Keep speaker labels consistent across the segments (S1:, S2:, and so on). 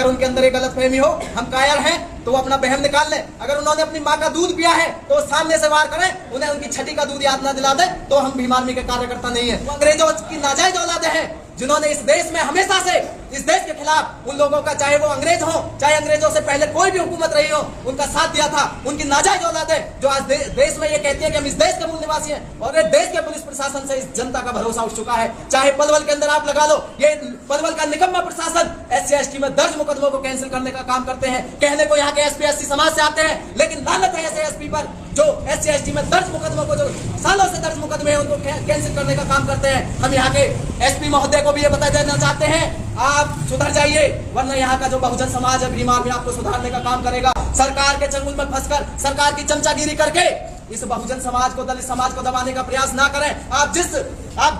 S1: अगर उनके अंदर एक गलतफहमी हो, हम कायर हैं, तो वो अपना बहम निकाल ले। अगर उन्होंने अपनी माँ का दूध पिया है तो सामने से वार करें, उन्हें उनकी छठी का दूध याद ना दिला दे तो हम भीम आर्मी के कार्यकर्ता नहीं है। वो अंग्रेजों की नाजायज औलादे हैं जिन्होंने इस देश में हमेशा से इस देश के खिलाफ उन लोगों का, चाहे वो अंग्रेज हो, चाहे अंग्रेजों से पहले कोई भी हुकूमत रही हो, उनका साथ दिया था। उनकी नाजायज औलादे जो आज देश में ये कहती है कि हम इस देश के मूल निवासी हैं, और ये देश के पुलिस प्रशासन से इस जनता का भरोसा उठ चुका है। चाहे पलवल के अंदर आप लगा लो, ये पलवल का निकम्मा प्रशासन SC/ST में दर्ज मुकदमों को कैंसिल करने का काम करते हैं। कहने को यहाँ के SC/ST समाज से आते हैं, लेकिन लानत है ऐसे SP पर जो SC/ST में दर्ज मुकदमों को, जो सालों से दर्ज मुकदमे हैं, उनको कैंसिल करने का काम करते हैं। हम यहाँ के SP महोदय को भी ये बता देना चाहते हैं, आप सुधर जाइए, वरना यहाँ का जो बहुजन समाज है, भीम आर्मी आपको सुधारने का काम करेगा। सरकार के चंगुल में फंसकर, सरकार की चमचागिरी करके इस बहुजन समाज को, दलित समाज को दबाने का प्रयास ना करें। आप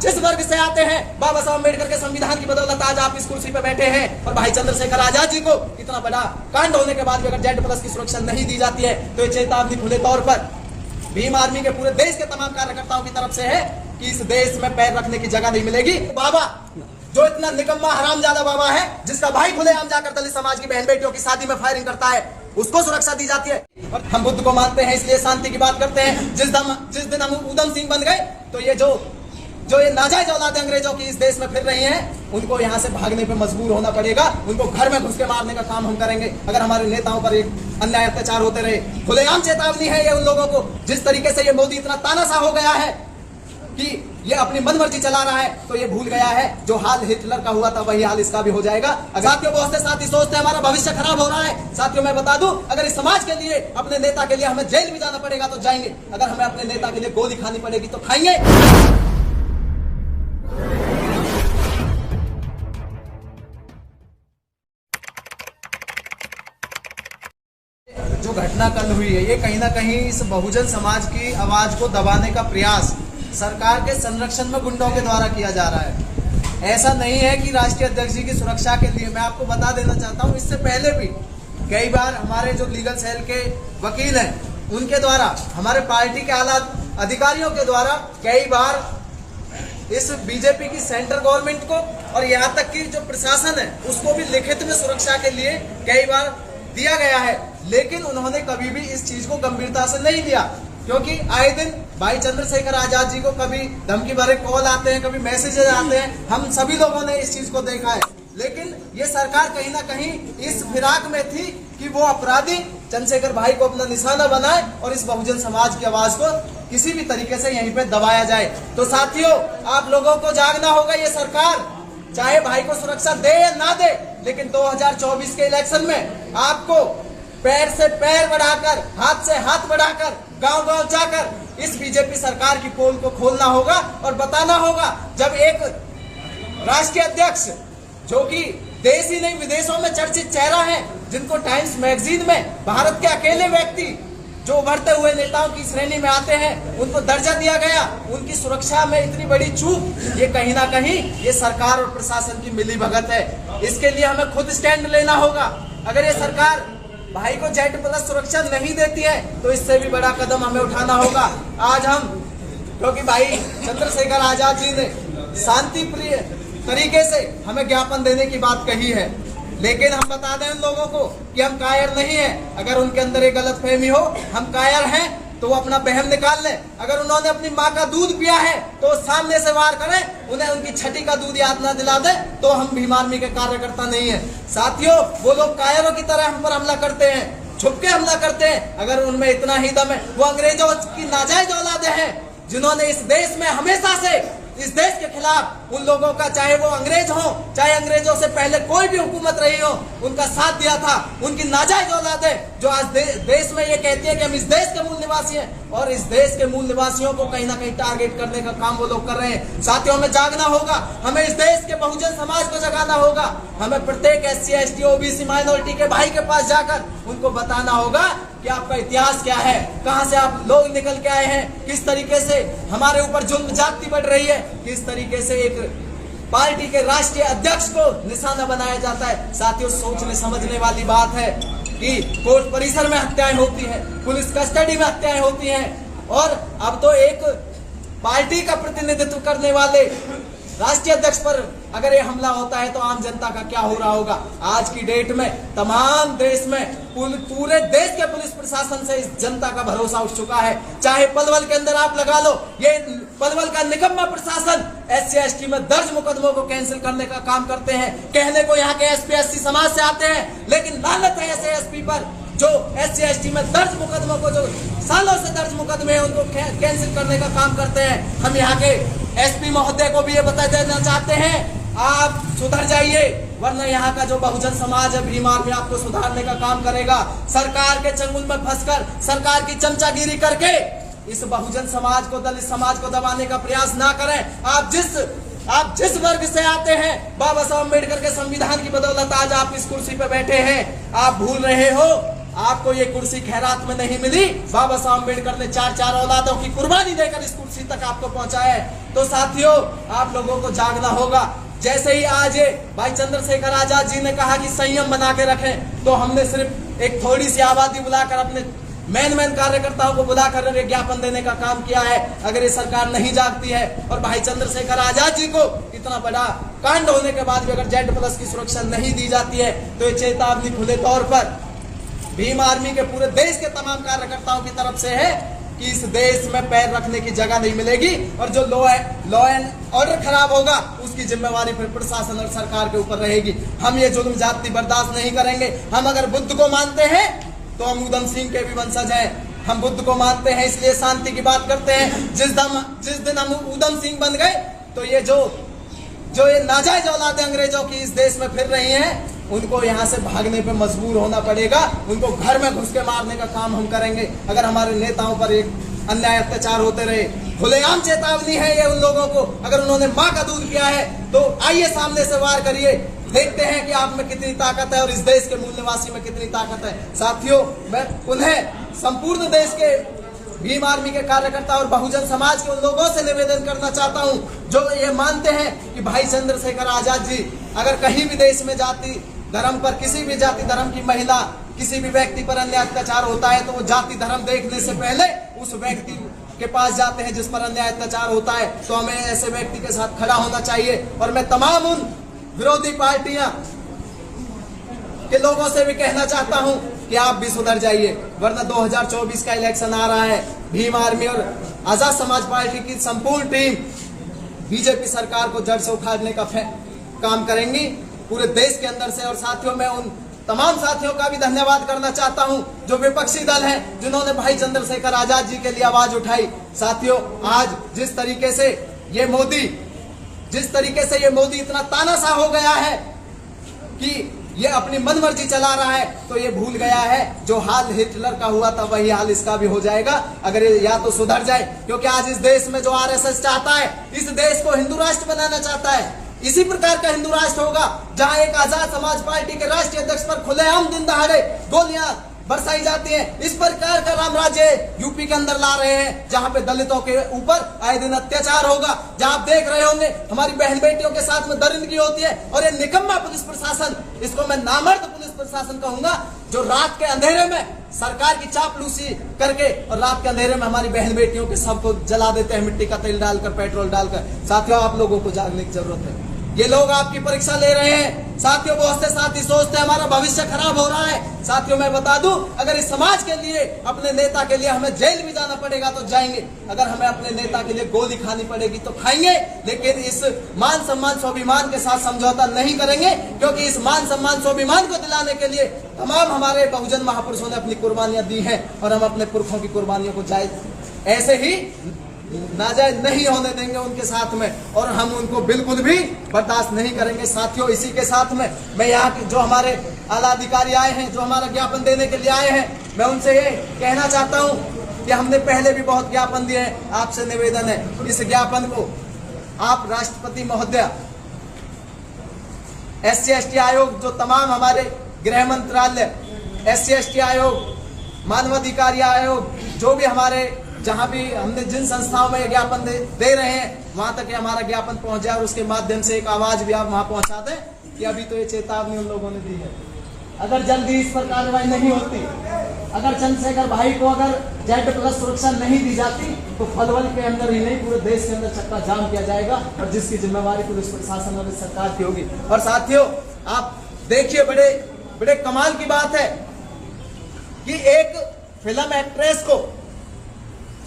S1: जिस वर्ग से आते हैं, बाबा साहब अम्बेडकर के संविधान की बदौलत आज आप इस कुर्सी पे बैठे हैं, और भाई चंद्रशेखर आजाद जी को इतना बड़ा कांड होने के बाद भी अगर Z+ की सुरक्षा नहीं दी जाती है, तो ये चेतावनी खुले तौर पर भीम आर्मी के पूरे देश के तमाम कार्यकर्ताओं की तरफ से है कि इस देश में पैर रखने की जगह नहीं मिलेगी। बाबा जो इतना निकम्मा हरामजादा बाबा है, जिसका भाई खुलेआम जाकर दलित समाज की बहन बेटियों की शादी में फायरिंग करता है, उसको सुरक्षा दी जाती है। और हम बुद्ध को मानते हैं, इसलिए शांति की बात करते हैं। जिस दिन हम उधम सिंह बन गए, तो ये जो ये नाजायज औलादे अंग्रेजों की इस देश में फिर रही हैं, उनको यहाँ से भागने पे मजबूर होना पड़ेगा। उनको घर में घुस के मारने का काम हम करेंगे अगर हमारे नेताओं पर एक अन्याय अत्याचार होते रहे। खुलेआम चेतावनी है ये उन लोगों को। जिस तरीके से ये मोदी इतना तानाशाह हो गया है कि ये अपनी मनमर्जी चला रहा है, तो ये भूल गया है जो हाल हिटलर का हुआ था, वही हाल इसका भी हो जाएगा। साथियों, बहुत से साथी सोचते हैं हमारा भविष्य खराब हो रहा है। साथियों, मैं बता दूं, अगर इस समाज के लिए, अपने नेता के लिए हमें जेल भी जाना पड़ेगा तो जाएंगे। अगर हमें अपने नेता के लिए गोली खानी पड़ेगी तो खाएंगे। जो घटना कल हुई है, ये कहीं ना कहीं इस बहुजन समाज की आवाज को दबाने का प्रयास सरकार के संरक्षण में गुंडों के द्वारा किया जा रहा है। ऐसा नहीं है कि राष्ट्रीय अध्यक्ष जी की सुरक्षा के लिए। मैं आपको बता देना चाहता हूँ, इससे पहले भी कई बार हमारे जो लीगल सेल के वकील हैं, उनके द्वारा, हमारे पार्टी के आला अधिकारियों के द्वारा कई बार इस बीजेपी की सेंट्रल गवर्नमेंट को, और यहाँ तक कि जो प्रशासन है उसको भी लिखित में सुरक्षा के लिए कई बार दिया गया है। लेकिन उन्होंने कभी भी इस चीज को गंभीरता से नहीं लिया, क्योंकि आए दिन भाई चंद्रशेखर आजाद जी को कभी धमकी भरे कॉल आते हैं, कभी मैसेजेस आते हैं। हम सभी लोगों ने इस चीज को देखा है। लेकिन ये सरकार कहीं ना कहीं इस फिराक में थी कि वो अपराधी चंद्रशेखर भाई को अपना निशाना बनाए और इस बहुजन समाज की आवाज को किसी भी तरीके से यहीं पे दबाया जाए। तो साथियों, आप लोगों को जागना होगा। ये सरकार चाहे भाई को सुरक्षा दे या ना दे, लेकिन 2024 के इलेक्शन में आपको पैर से पैर बढ़ाकर, हाथ से हाथ बढ़ाकर, गांव-गांव जाकर इस बीजेपी सरकार की पोल को खोलना होगा और बताना होगा। जब एक राष्ट्रीय अध्यक्ष जो कि देश ही नहीं विदेशों में चर्चित चेहरा है, जिनको टाइम्स मैगजीन में भारत के अकेले व्यक्ति जो उभरते हुए नेताओं की श्रेणी में आते हैं, उनको दर्जा दिया गया, उनकी सुरक्षा में इतनी बड़ी चूक, ये कहीं ना कहीं ये सरकार और प्रशासन की मिलीभगत है। इसके लिए हमें खुद स्टैंड लेना होगा। अगर ये सरकार भाई को Z+ सुरक्षा नहीं देती है, तो इससे भी बड़ा कदम हमें उठाना होगा। आज हम, क्योंकि भाई चंद्रशेखर आजाद जी ने शांति प्रिय तरीके से हमें ज्ञापन देने की बात कही है, लेकिन हम बता दें उन लोगों को कि हम कायर नहीं है। अगर उनके अंदर एक गलतफहमी हो, हम कायर हैं, तो वो अपना बहम निकाल ले। अगर उन्होंने अपनी माँ का दूध पिया है तो सामने से वार करें, उन्हें उनकी छठी का दूध याद ना दिला दे तो हम भीम आर्मी के कार्यकर्ता नहीं है। साथियों, वो लोग कायरों की तरह हम पर हमला करते हैं, छुप के हमला करते हैं। अगर उनमें इतना ही दम है, वो अंग्रेजों की नाजायज औलादे हैं जिन्होंने इस देश में हमेशा से इस देश के खिलाफ उन लोगों का, चाहे वो अंग्रेज हो, चाहे अंग्रेजों से पहले कोई भी हुकूमत रही हो, उनका साथ दिया था। उनकी नाजायज औलादे जो आज देश में ये कहती है कि हम इस देश के मूल निवासी हैं, और इस देश के मूल निवासियों को कहीं ना कहीं टारगेट करने का काम वो लोग कर रहे हैं। साथियों, हमें जागना होगा। हमें इस देश के बहुजन समाज को जगाना होगा। हमें प्रत्येक SC/ST OBC माइनॉरिटी के भाई के पास जाकर उनको बताना होगा कि आपका इतिहास क्या है, कहां से आप लोग निकल के आए हैं, किस तरीके से हमारे ऊपर जुल्म जाति बढ़ रही है, किस तरीके से एक पार्टी के राष्ट्रीय अध्यक्ष को निशाना बनाया जाता है। साथियों, सोचने समझने वाली बात है कि कोर्ट परिसर में हत्याएं होती हैं, पुलिस कस्टडी में हत्याएं होती हैं, और अब तो एक पार्टी का प्रतिनिधित्व करने वाले राष्ट्रीय अध्यक्ष पर अगर ये हमला होता है तो आम जनता का क्या हो रहा होगा। आज की डेट में तमाम देश में पूरे देश के पुलिस प्रशासन से इस जनता का भरोसा उठ चुका है। चाहे पलवल के अंदर आप लगा लो, ये पलवल का निकम्मा प्रशासन SC/ST में दर्ज मुकदमों को कैंसिल करने का काम करते हैं। कहने को यहाँ के SP SC समाज से आते हैं, लेकिन लानत है ऐसे SP पर जो SC/ST में दर्ज मुकदमों को, जो सालों से दर्ज मुकदमे हैं, उनको कैंसिल करने का काम करते हैं। हम यहाँ के SP महोदय को भी ये बता देना चाहते हैं, आप सुधर जाइए, वरना यहाँ का जो बहुजन समाज है भीम आर्मी आपको सुधारने का काम करेगा। सरकार के चंगुल में फंसकर, सरकार की चमचागिरी करके इस बहुजन समाज को, दलित समाज को दबाने का प्रयास ना करें। आप जिस वर्ग से आते हैं, बाबा साहब अम्बेडकर के संविधान की बदौलत आज आप इस कुर्सी पे बैठे हैं। आप भूल रहे हो, आपको ये कुर्सी खैरात में नहीं मिली। बाबा साहब अम्बेडकर ने 4 औलादों की कुर्बानी देकर इस कुर्सी तक आपको पहुंचाया है। तो साथियों, आप लोगों को जागना होगा। जैसे ही आज भाई चंद्रशेखर आजाद जी ने कहा कि संयम बना के रखें, तो हमने सिर्फ एक थोड़ी सी आबादी बुलाकर अपने मेन कार्यकर्ताओं को बुलाकर ज्ञापन देने का काम किया है। अगर ये सरकार नहीं जागती है और भाई चंद्रशेखर आजाद जी को इतना बड़ा कांड होने के बाद भी अगर Z+ की सुरक्षा नहीं दी जाती है, तो ये चेतावनी खुले तौर पर भीम आर्मी के पूरे देश के तमाम कार्यकर्ताओं की तरफ से है कि इस देश में पैर रखने की जगह नहीं मिलेगी। और जो लॉ एंड ऑर्डर खराब होगा, उसकी जिम्मेवारी फिर प्रशासन और सरकार के ऊपर रहेगी। हम ये जुल्म ज्यादती बर्दाश्त नहीं करेंगे। हम अगर बुद्ध को मानते हैं तो हम उधम सिंह के भी वंशज हैं। हम बुद्ध को मानते हैं, इसलिए शांति की बात करते हैं। जिस दिन हम उधम सिंह बन गए, तो ये जो ये नाजायज औलादे अंग्रेजों की इस देश में फिर रही हैं, उनको यहाँ से भागने पे मजबूर होना पड़ेगा। उनको घर में घुस के मारने का काम हम करेंगे अगर हमारे नेताओं पर एक अन्याय अत्याचार होते रहे। खुलेआम चेतावनी है ये उन लोगों को। अगर उन्होंने माँ का दूध पिया है तो आइए सामने से वार करिए, देखते हैं कि आप में कितनी ताकत है और इस देश के मूल निवासी में कितनी ताकत है। साथियों, मैं पुनः संपूर्ण देश के भीम आर्मी के कार्यकर्ता और बहुजन समाज के उन लोगों से निवेदन करना चाहता हूँ जो ये मानते हैं कि भाई चंद्रशेखर आजाद जी अगर कहीं भी देश में जाति धर्म पर, किसी भी जाति धर्म की महिला, किसी भी व्यक्ति पर अन्याय अत्याचार होता है, तो वो जाति धर्म देखने से पहले उस व्यक्ति के पास जाते हैं जिस पर अन्याय अत्याचार होता है। तो हमें ऐसे व्यक्ति के साथ खड़ा होना चाहिए। और मैं तमाम उन विरोधी पार्टियां के लोगों से भी कहना चाहता हूं कि आप भी सुधर जाइए, वरना 2024 का इलेक्शन आ रहा है। भीम आर्मी और आजाद समाज पार्टी की संपूर्ण टीम बीजेपी सरकार को जड़ से उखाड़ने का काम करेंगी पूरे देश के अंदर से। और साथियों, मैं उन तमाम साथियों का भी धन्यवाद करना चाहता हूं जो विपक्षी दल हैं, जिन्होंने भाई चंद्रशेखर आजाद जी के लिए आवाज उठाई। साथियों, आज जिस तरीके से ये मोदी इतना तानाशाह हो गया है कि ये अपनी मनमर्जी चला रहा है, तो ये भूल गया है जो हाल हिटलर का हुआ था वही हाल इसका भी हो जाएगा अगर ये या तो सुधर जाए। क्योंकि आज इस देश में जो RSS चाहता है, इस देश को हिंदू राष्ट्र बनाना चाहता है। इसी प्रकार का हिंदू राष्ट्र होगा जहां एक आजाद समाज पार्टी के राष्ट्रीय अध्यक्ष पर खुलेआम दिन दहाड़े गोलियां बरसाई जाती हैं। इस प्रकार का राम राज्य यूपी के अंदर ला रहे हैं, जहां पे दलितों के ऊपर आए दिन अत्याचार होगा, जहां आप देख रहे होंगे हमारी बहन बेटियों के साथ में दरिंदगी होती है। और ये निकम्मा पुलिस प्रशासन, इसको मैं नामर्द पुलिस प्रशासन कहूंगा, जो रात के अंधेरे में सरकार की चापलूसी करके और रात के अंधेरे में हमारी बहन बेटियों के सबको जला देते हैं, मिट्टी का तेल डालकर, पेट्रोल डालकर। साथियों, आप लोगों को जागने की जरूरत है। ये लोग आपकी परीक्षा ले रहे हैं। साथियों, बहुत से साथी सोचते हैं हमारा भविष्य खराब हो रहा है। साथियों, मैं बता दूं, अगर इस समाज के लिए, अपने नेता के लिए हमें जेल भी जाना पड़ेगा तो जाएंगे। अगर हमें अपने नेता के लिए गोली खानी पड़ेगी तो खाएंगे, लेकिन इस मान सम्मान स्वाभिमान के साथ समझौता नहीं करेंगे। क्योंकि इस मान सम्मान स्वाभिमान को दिलाने के लिए तमाम हमारे बहुजन महापुरुषों ने अपनी कुर्बानियां दी हैं और हम अपने पुरखों की कुर्बानियों को जायज ऐसे ही नाजायज नहीं होने देंगे उनके साथ में, और हम उनको बिल्कुल भी बर्दाश्त नहीं करेंगे। साथियों, इसी के साथ में मैं यहाँ के जो हमारे आला अधिकारी आए हैं, जो हमारा ज्ञापन देने के लिए आए हैं, मैं उनसे ये कहना चाहता हूँ कि हमने पहले भी बहुत ज्ञापन दिए हैं। आपसे निवेदन है, इस ज्ञापन को आप राष्ट्रपति महोदय, SC/ST आयोग, जो तमाम हमारे गृह मंत्रालय, SC/ST आयोग, मानवाधिकार आयोग, जो भी हमारे जहां भी हमने जिन संस्थाओं में ज्ञापन दे रहे हैं, वहां तक हमारा ज्ञापन पहुंच जाए और उसके माध्यम से एक आवाज भी आप वहां पहुंचा दें कि अभी तो ये चेतावनी उन लोगों ने दी है। अगर जल्दी इस पर कार्रवाई नहीं होती अगर चंद्रशेखर भाई को अगर Z+ सुरक्षा नहीं दी जाती तो पलवल के अंदर ही नहीं पूरे देश के अंदर चक्का जाम किया जाएगा, और जिसकी जिम्मेवारी पुलिस प्रशासन और सरकार की होगी। और साथियों, आप देखिए, बड़े बड़े कमाल की बात है कि एक फिल्म एक्ट्रेस को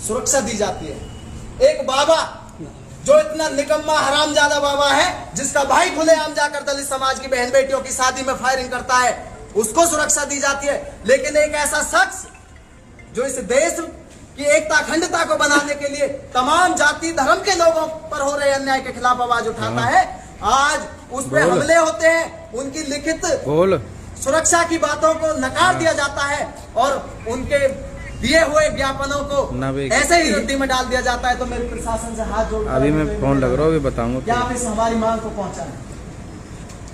S1: सुरक्षा दी जाती है। एक बाबा जो इतना निकम्मा हरामजादा बाबा है, जिसका भाई खुलेआम जाकर दलित समाज की बहन बेटियों की शादी में फायरिंग करता है, उसको सुरक्षा दी जाती है। लेकिन एक ऐसा शख्स जो इस देश की एकता अखंडता को बनाने के लिए तमाम जाति धर्म के लोगों पर हो रहे अन्याय के खिलाफ आवाज उठाता है, आज उस पर हमले होते हैं, उनकी लिखित सुरक्षा की बातों को नकार दिया जाता है और उनके दिए हुए ज्ञापनों को ऐसे ही रद्दी में डाल दिया जाता है। तो मेरे प्रशासन से हाथ जोड़,
S2: अभी मैं फोन लग रहा हूँ, बताऊंगा
S1: क्या आप इस हमारी मांग को पहुंचाएं।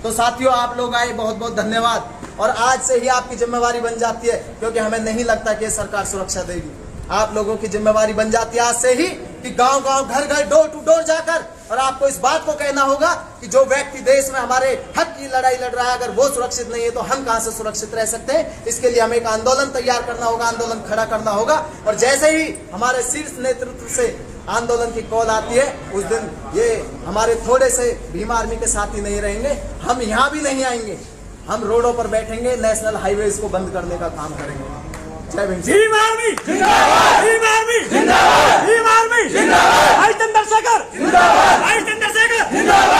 S1: तो साथियों, आप लोग आए, बहुत बहुत धन्यवाद। और आज से ही आपकी जिम्मेवारी बन जाती है, क्योंकि हमें नहीं लगता कि सरकार सुरक्षा देगी। आप लोगों की जिम्मेवारी बन जाती है आज से ही कि गांव गांव घर घर डोर टू डोर जाकर और आपको इस बात को कहना होगा कि जो व्यक्ति देश में हमारे हक की लड़ाई लड़ रहा है, अगर वो सुरक्षित नहीं है तो हम कहां से सुरक्षित रह सकते हैं। इसके लिए हमें एक आंदोलन तैयार करना होगा, आंदोलन खड़ा करना होगा। और जैसे ही हमारे शीर्ष नेतृत्व से आंदोलन की कॉल आती है, उस दिन ये हमारे थोड़े से भीम आर्मी के साथी नहीं रहेंगे, हम यहाँ भी नहीं आएंगे, हम रोडों पर बैठेंगे, नेशनल हाईवेज को बंद करने का काम करेंगे। जय भीम।